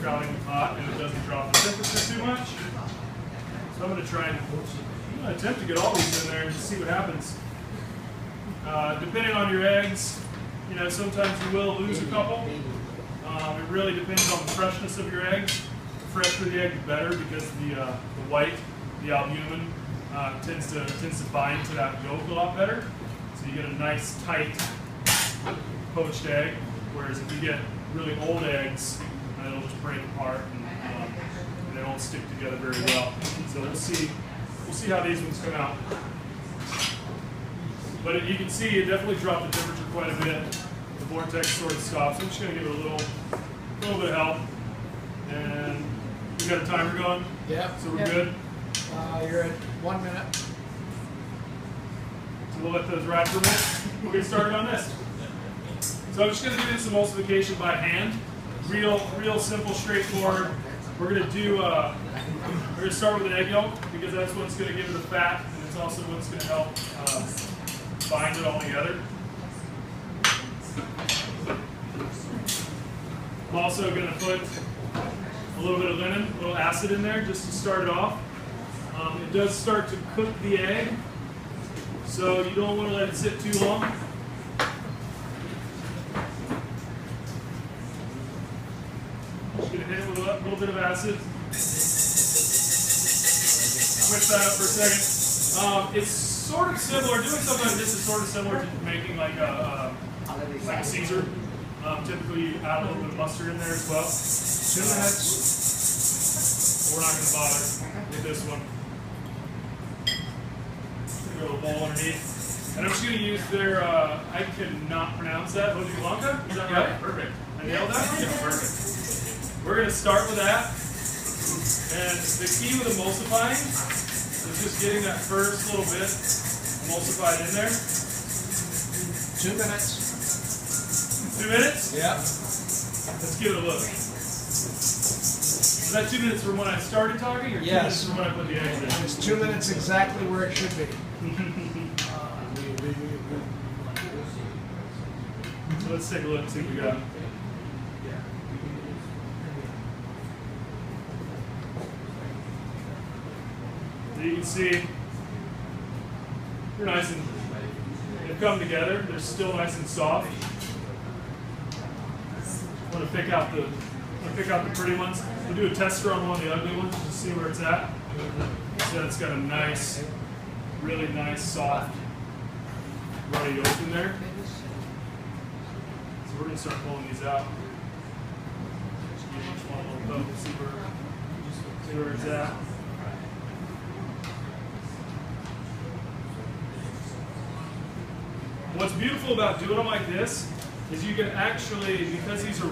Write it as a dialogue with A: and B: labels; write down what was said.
A: overcrowding hot and it doesn't drop the temperature too much. So I'm going to try and attempt to get all these in there and just see what happens. Depending on your eggs, you know, sometimes you will lose a couple. It really depends on the freshness of your eggs. The fresher the egg, the better, because the white, the albumin, tends to bind to that yolk a lot better. So you get a nice tight poached egg. Whereas if you get really old eggs, it'll just break apart and they won't stick together very well. So we'll see how these ones come out. But you can see it definitely dropped the temperature quite a bit. The vortex sort of stops. I'm just going to give it a little bit of help. And we got a timer going?
B: Yeah.
A: So we're good?
B: You're at 1 minute.
A: So we'll let those ride for a minute. We'll get started on this. So I'm just going to do this emulsification by hand. Real simple, straightforward. We're going to start with an egg yolk because that's what's going to give it the fat, and it's also what's going to help bind it all together. I'm also going to put a little bit of linen, a little acid in there just to start it off. It does start to cook the egg, so you don't want to let it sit too long. Just going to hit it with a little bit of acid. Switch that up for a second. It's sort of similar, doing something like this is sort of similar to making like a Caesar. Typically you add a little bit of mustard in there as well. 2 minutes. We're not going to bother with this one. Go to a bowl underneath. And I'm just going to use their, I cannot pronounce that, Hoji Blanca? Is that right? Yeah, perfect. I nailed that? Yeah, perfect. We're going to start with that. And the key with emulsifying is just getting that first little bit emulsified in there.
B: 2 minutes.
A: 2 minutes?
B: Yeah.
A: Let's give it a look. Is that 2 minutes from when I started talking, or 2 minutes from when I put the eggs in?
B: It's 2 minutes exactly where it should be.
A: So let's take a look and see what we got. So you can see they're nice and they've come together. They're still nice and soft. I want to pick out the pretty ones. We'll do a tester on one of the ugly ones just to see where it's at. So it's got a nice, really nice, soft, runny yolk in there. So we're going to start pulling these out. Just give each one a little poke, see where it's at. What's beautiful about doing them like this is you can actually, because these are